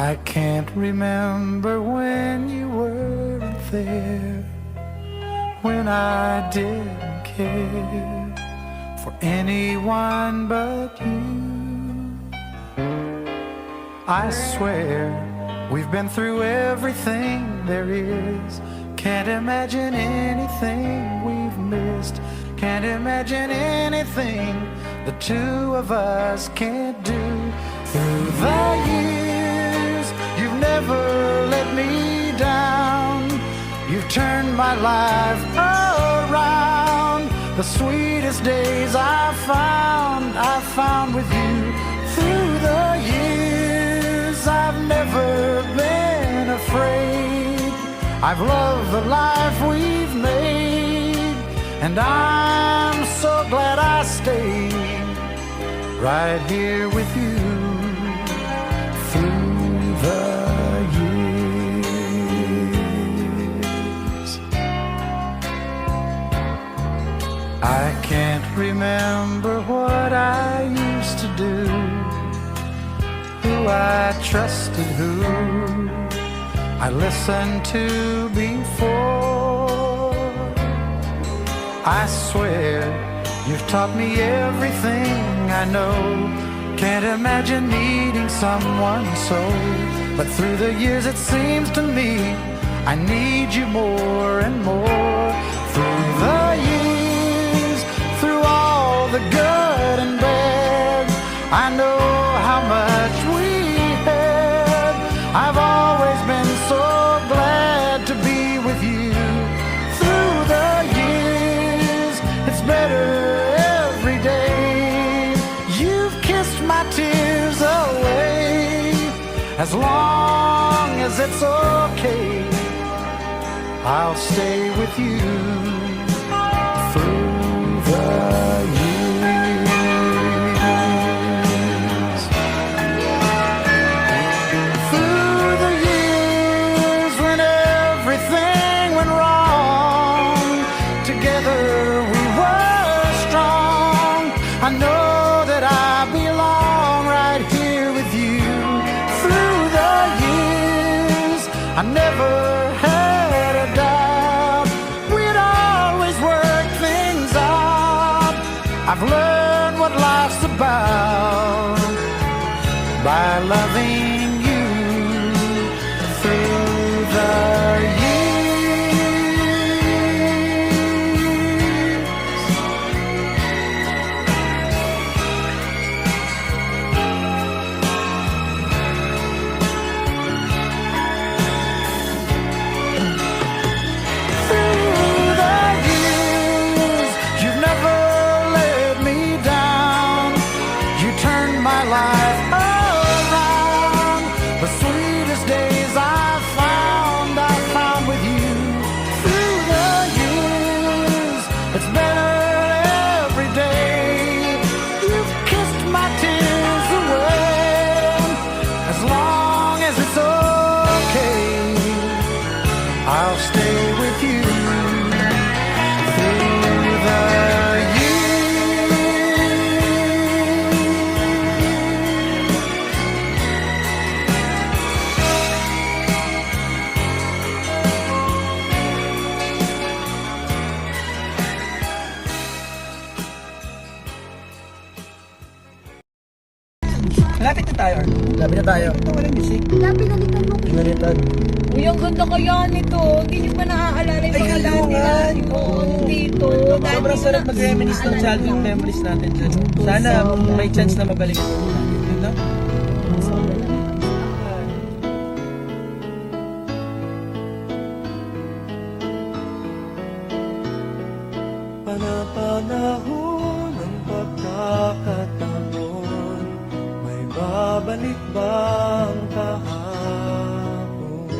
I can't remember when you weren't there, when I didn't care for anyone but you. I swear we've been through everything there is. Can't imagine anything we've missed. Can't imagine anything the two of us can't do. Through the years, you've never let me down. You've turned my life around. The sweetest days I found with you. Through the years, I've never been afraid. I've loved the life we've made, and I'm so glad I stayed right here with you through the years. I can't remember what I used to do, who I trusted, who I listened to before. I swear you've taught me everything I know. Can't imagine needing someone so, but through the years it seems to me I need you more and more. Through the years, through all the good and bad, I know how much we had. I've always been so glad to be with you. Through the years, it's better every day. You've kissed my tears away. As long as it's okay, I'll stay with you through the years. Through the years when everything went wrong, together we were strong. I know that I belong right here with you. Through the years, I never had a doubt we'd always work things out. I've learned what life's about by loving you through the years. Through the years, you've never let me down. You turned my life around. The sweetest days I found with you. Through the years, it's better every day. You've kissed my tears away. As long as it's okay, I'll stay with you through the Malapit na tayo. Malapit na tayo. Ito, walang music. Pinalitan mo. Pinalitan. Uy, ang ganda kaya nito. Hindi niyo pa naaalala yung Ay, mga oo nga. Oo, dito. Sobrang sarap mag-reminisce ng childhood memories natin dyan. Sana may chance na mabalik ito. Yun lang. Panapanahon ng pagkakataon, may babalik bang kahapon?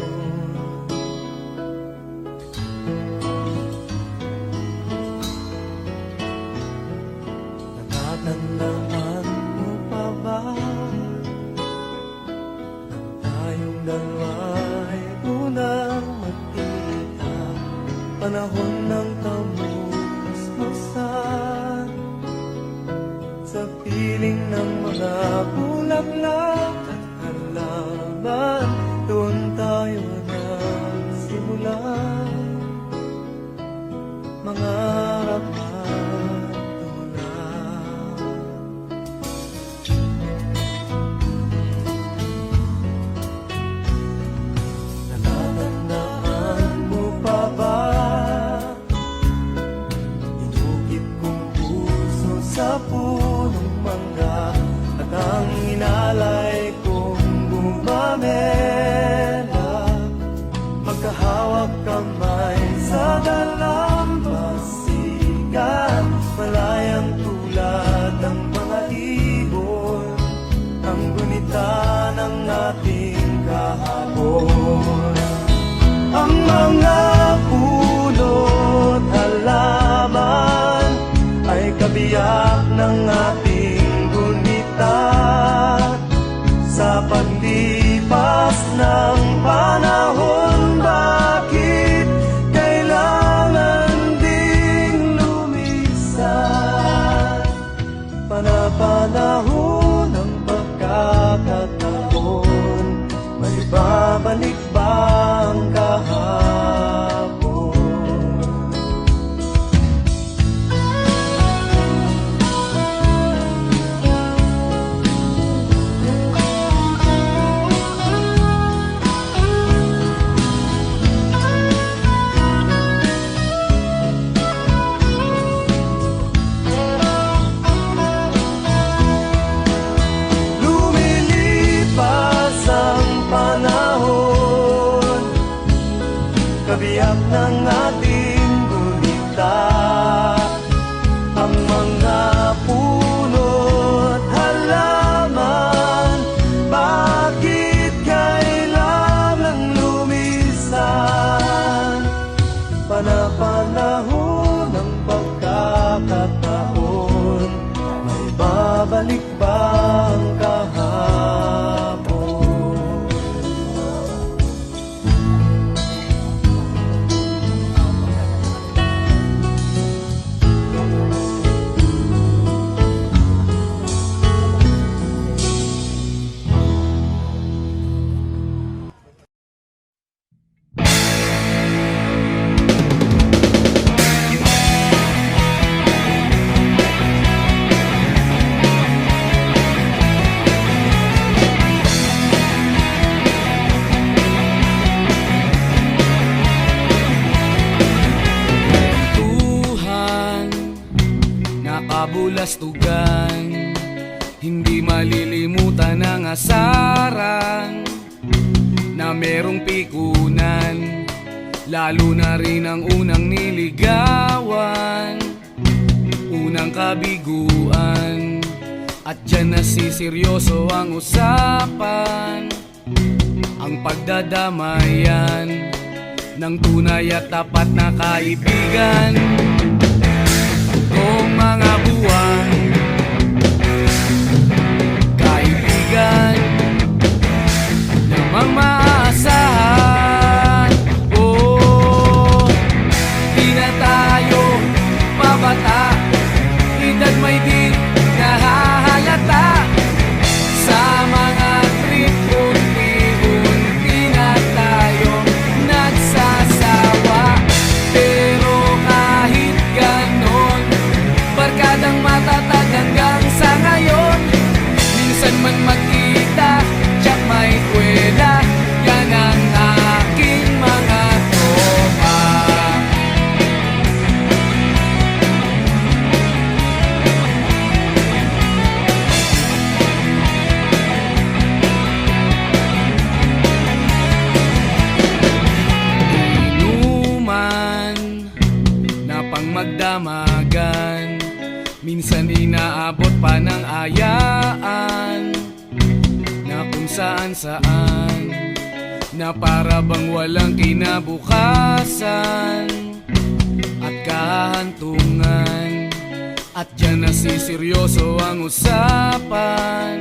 Natatandaan mo pa ba nang tayong dalawa'y unang magkita? Panahon ng kamusmusan sa piling ng mga bulaklak at halaman. magkahawak kamay sa dalampasigan, malayang tulad ng mga ibon, ang gunita ng ating kahapon. Ang mga puno't halaman ay kabiyak ng ating gunita. Sa paglipas ng panahon, bakit kailangan ding lumisan? Panapanahon ng pagkakataon, may babalik ba ang kahapon? Lumilipas ang panahon, kabiyak ng ating gunita. Ang mga puno't halaman, bakit kailangan lumisan? Panapanahon ng pagkakataon, may babalik ba ang kahapon? Tuhan, nakabulastugan, hindi malilimutan ang asaran na merong pikunan, lalo na rin ang unang niligawan, unang kabiguan, at dyan nasiseryoso ang usapan, ang pagdadamayan ng tunay at tapat na kaibigan. Kung mga buwan, kaibigan namang maaasahan. Oh, di na tayo pabata, edad may di nahahalata. Sa mga trip, unti-unti na tayo nagsasawa. Pero kahit ganon, barkadang matatag hanggang sa ngayon. Minsan man magkita, tiyak may kwela, yan ang aking mga tropa. Inuman na pang magdamagan, minsan inaabot pa ng ayaan, na kung saan-saan, na para bang walang kinabukasan at kahantungan. At dyan nasiseryoso ang usapan,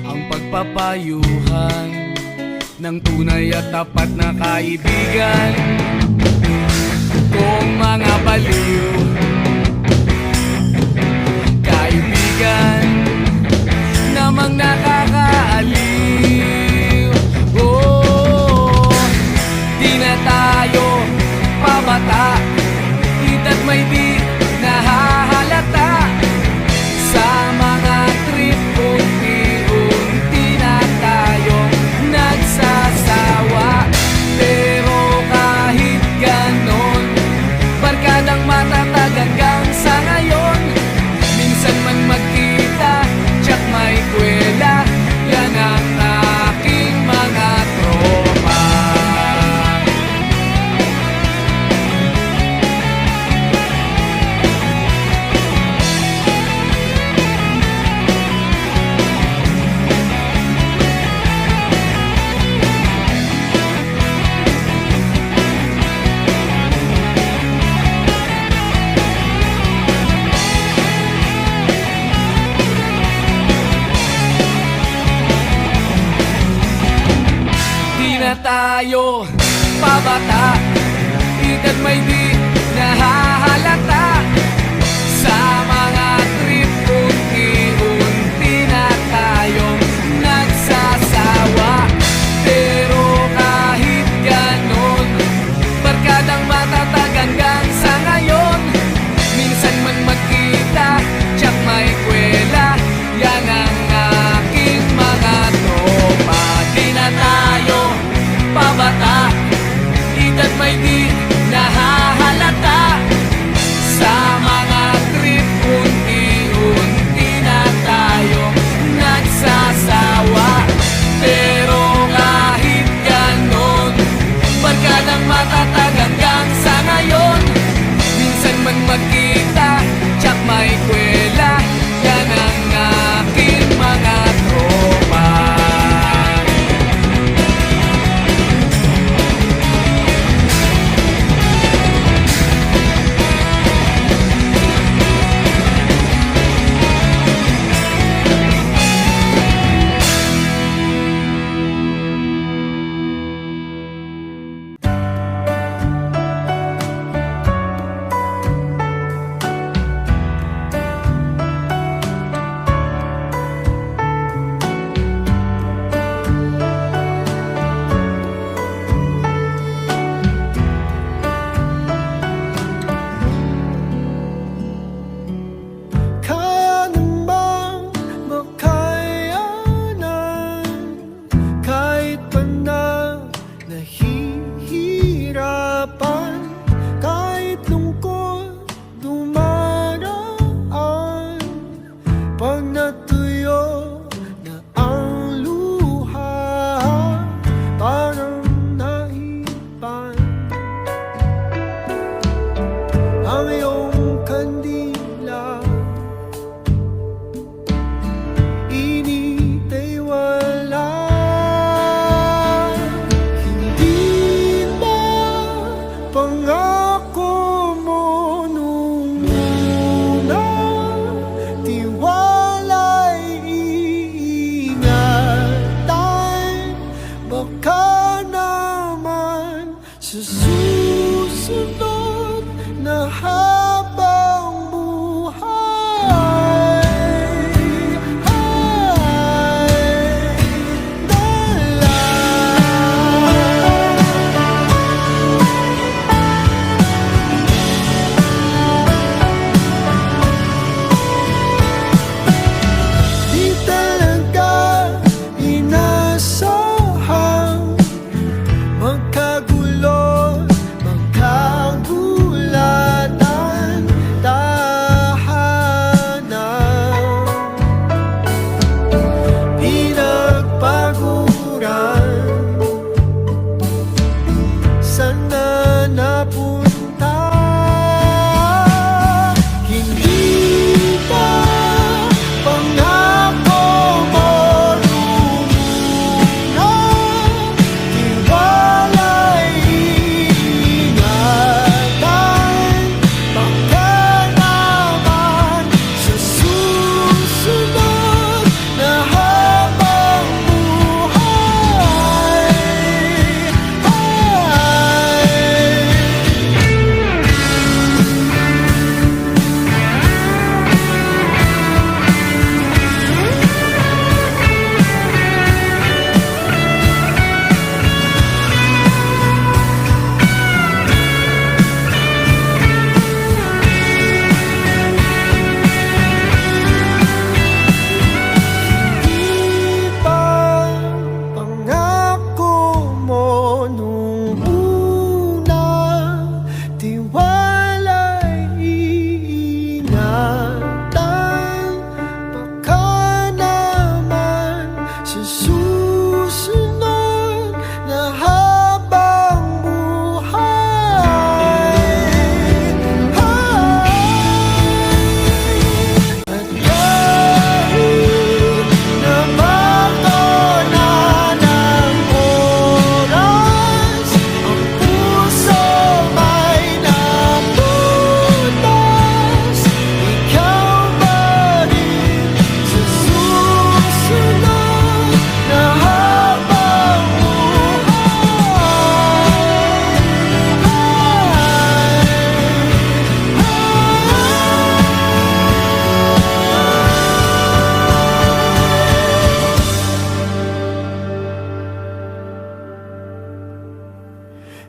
ang pagpapayuhan ng tunay at tapat na kaibigan. Kung mga baliw, kaibigan namang nakakaaliw. Oh, di na tayo pabata, edad may di nahahalata. Sa mga trip, unti-unti na tayo nagsasawa. Pero kahit ganon, barkadang matatag hanggang sa ngayon. Minsan man magkita, tiyak may kwela, tayo pabata, edad may di nahahalata. Sa mga trip unti-unti na tayong nagsasawa. Pero kahit ganon, barkadang matatag hanggang sa ngayon. Minsan man magkita, tsak may kwela, yan ang aking mga tropa. Di na tayo pabata, edad may di nahahalata. Sa mga trip unti-unti na tayong nagsasawa. Pero kahit ganon, barkadang matatag hanggang sa ngayon. Minsan man magkita, tsak may kwela, yan ang aking mga tropa. Kaya namang makayanan kahit pa na nahihirapan, kahit lungkot dumaraan. Pag natuyo na ang luha, parang naipan ang iyong kandila. Init ay wala, hindi ba pangako mo nung una? Tiwala'y iingatan, baka naman sa susunod na habang buhay ay dala. Di talaga inasahang magkagulo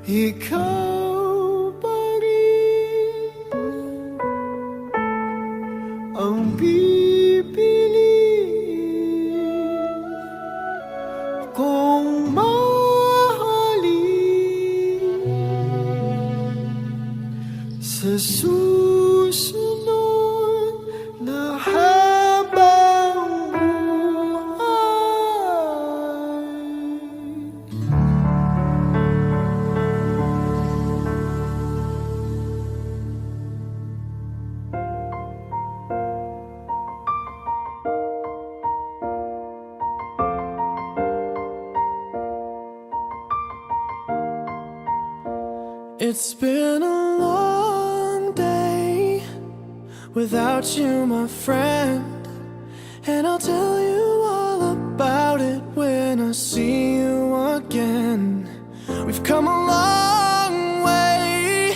ikaw pa rin ang pipiliin kong mahalin sa susunod na habang buhay. It's been a long day without you, my friend, and I'll tell you all about it when I see you again. We've come a long way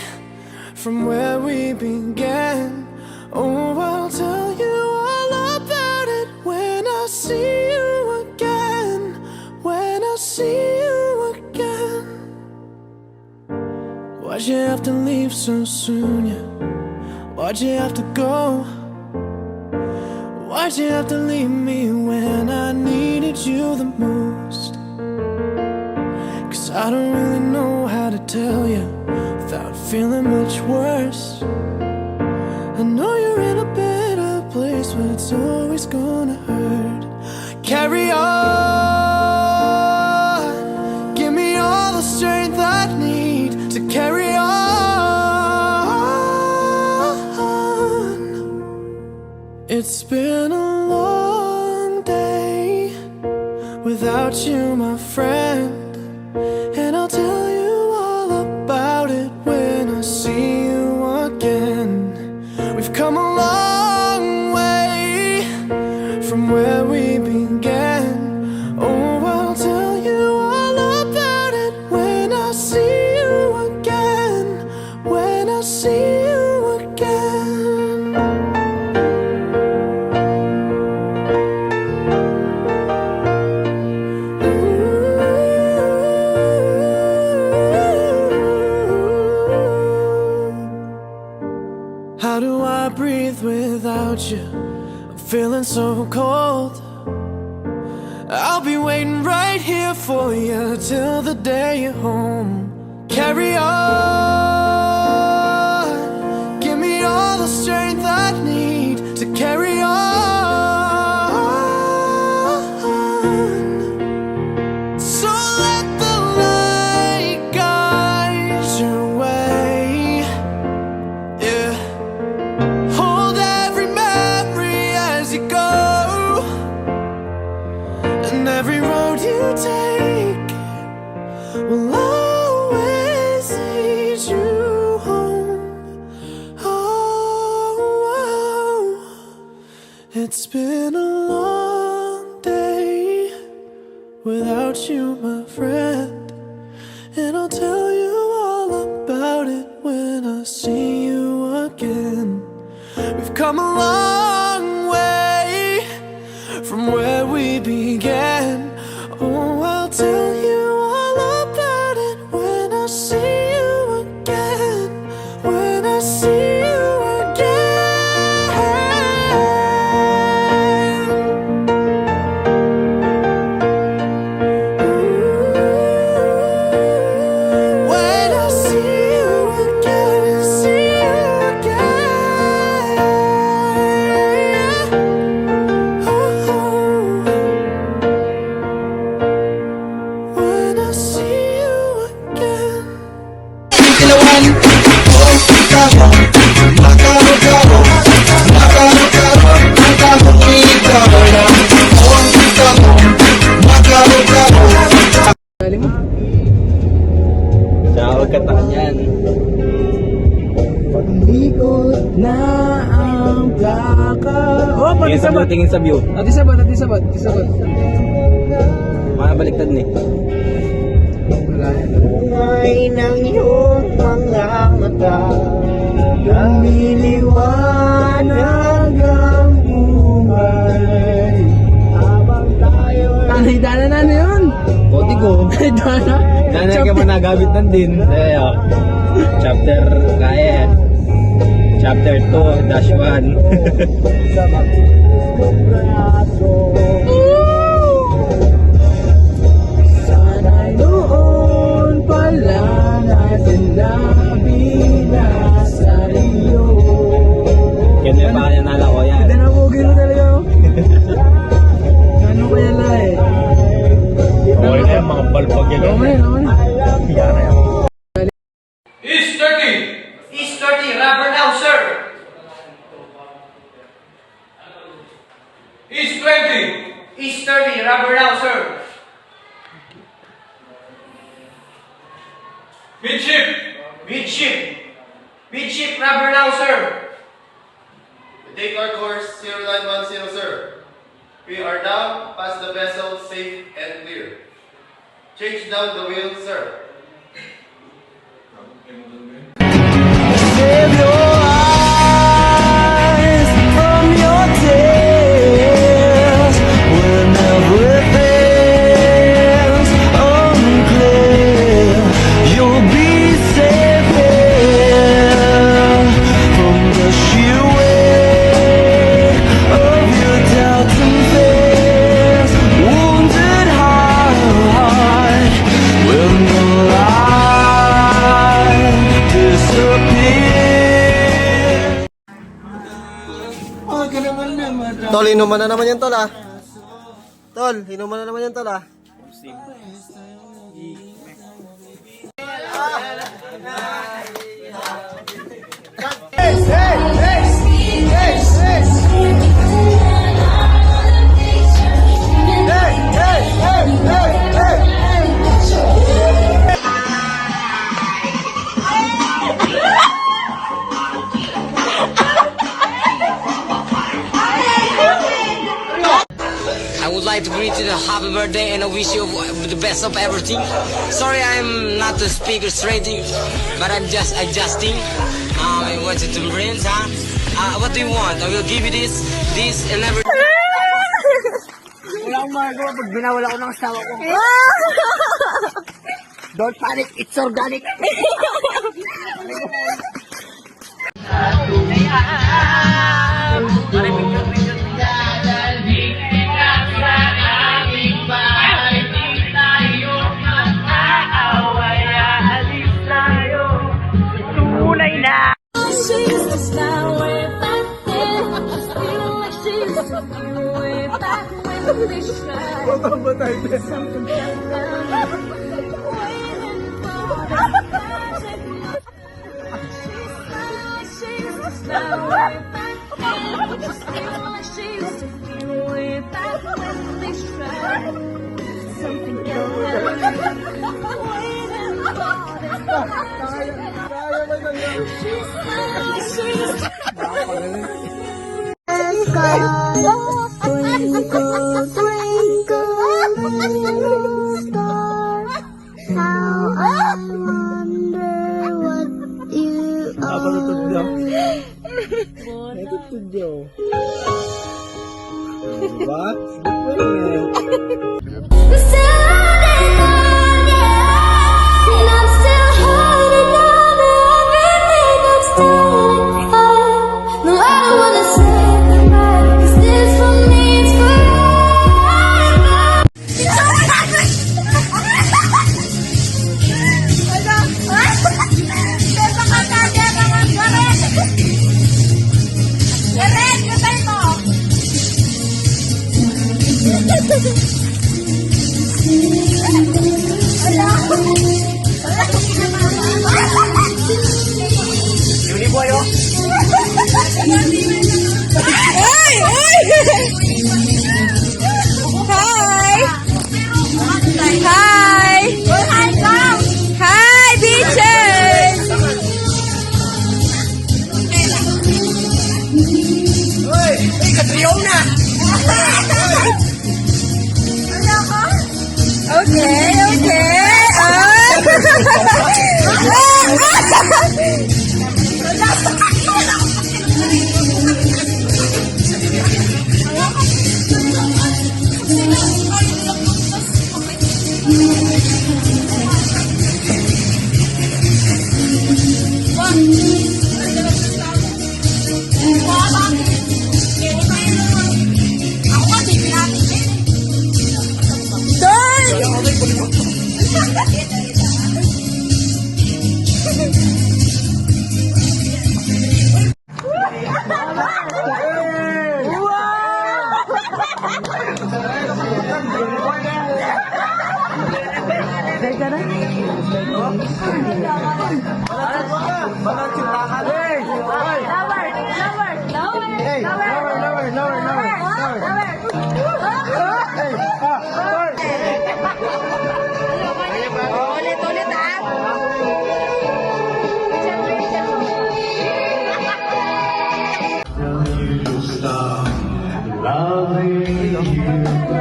from where we began. Oh, I'll tell you all about it when I see you again. When I see you again. Why'd you have to leave so soon, yeah? Why'd you have to go? Why'd you have to leave me when I needed you the most? 'Cause I don't really know how to tell you without feeling much worse. I know you're in a better place, but it's always gonna hurt. Carry on, give me all the strength I need to carry on. It's been a long day without you, my friend, and I'll tell you all about it when I see you again. We've come a long way from where we began. Oh, I'll tell you all about it when I see you again. When I see you again. How do I breathe without you? I'm feeling so cold. I'll be waiting right here for you till the day you're home. Carry on, give me all the strength I need to carry on. So let the light guide your way. Yeah. Hold every memory as you go, and every road you take will always lead you home. Oh, it's been a long day without you, my friend, and I'll tell you all about it when I see you again. We've come a long way from where we began. Oh, I'll tell you all about it when I see you again. When I see you again. When I see you again, see you again. When I see you again. Sa katakan yan. Pag-ikot na ang plaka. Oh, tingin sa view, tingin sa view. Ati sabot. Mga baliktad ni. Ay ng iyong mga mata, lumiliwanag ang buhay. Habang tayo Tanay dana na yun. Kotik ko. Dana ka mo nagamit ng din. Ayo. Chapter kaya. Chapter 2-1. Sana'y noon pala natin nabinasa iyo. Kaya pa kaya nala ko yan. Pinamugin mo talaga. Ano kaya la eh? Okay na yan, mga balpag yan. Okay na. Yara yan. East 30! East 30, rubber now, sir! East 20! East 30, rubber now, sir! Midship! Midship! Midship, rubber now, sir! Take our course 0910, sir. We are now past the vessel, safe and clear. Change down the wheel, sir. Save your eyes from your tears when everything's unclear. You'll be safe here from the sheer weight of your doubts and fears. Wounded heart will no light disappear. Tol, inuman na naman yan, Tol, ah. Tol, inuman na naman yan, Tol, ah. I would like to greet you a happy birthday and I wish you the best of everything. Sorry I'm not the speaker straight, but I'm just adjusting. I wanted to bring, what do you want? I will give you this, and everything. Wala akong magagawa pag binawala ko ng asawa ko. Don't panic, it's organic. Twinkle, twinkle, little star, how I wonder what you are. Standing on the edge, and I'm still holding on to everything I'm standing for. No, I don't wanna say goodbye, 'cause this for me is forever.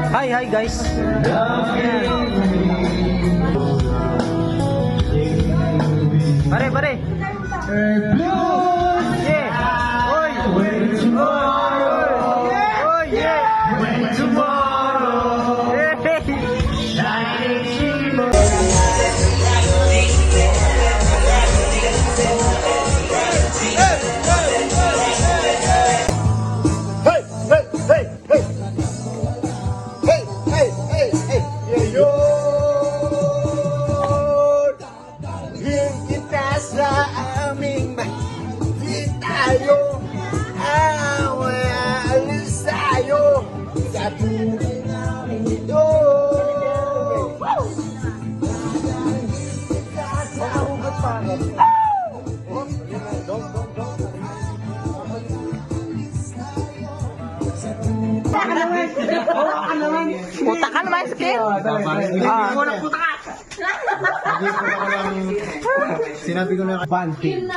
Hi guys. Pare. Yeah. Oy. Oy, yeah. Tomorrow. Puta ka naman, Skip. Sinabi ko na banding.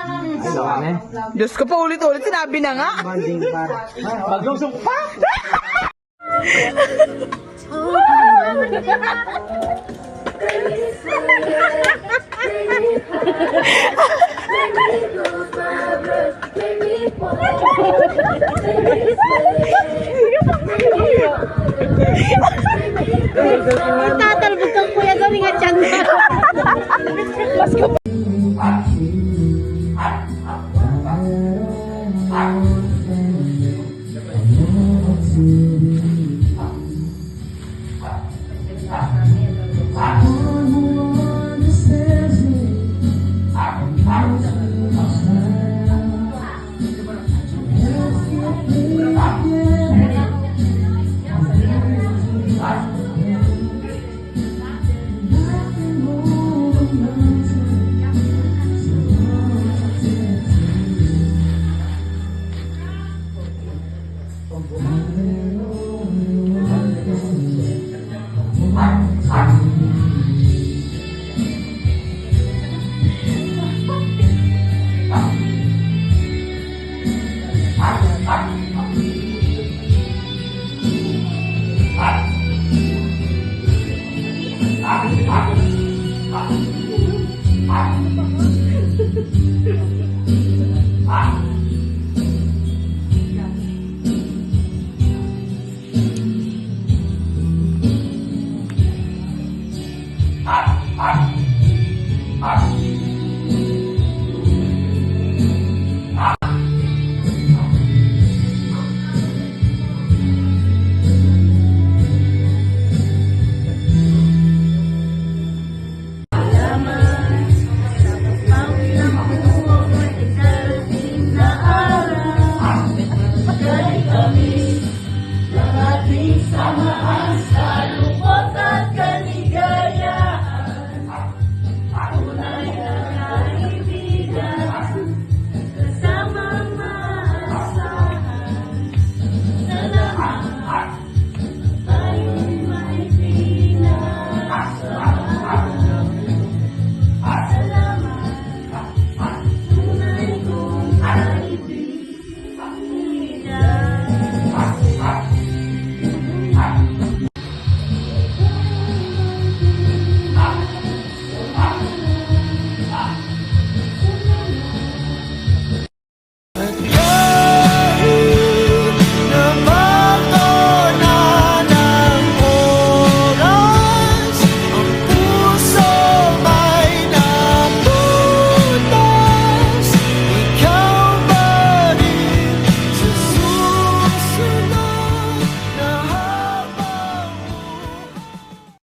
Diyos ko pa ulit-ulit, sinabi na nga. Banding para. Paglusok pa!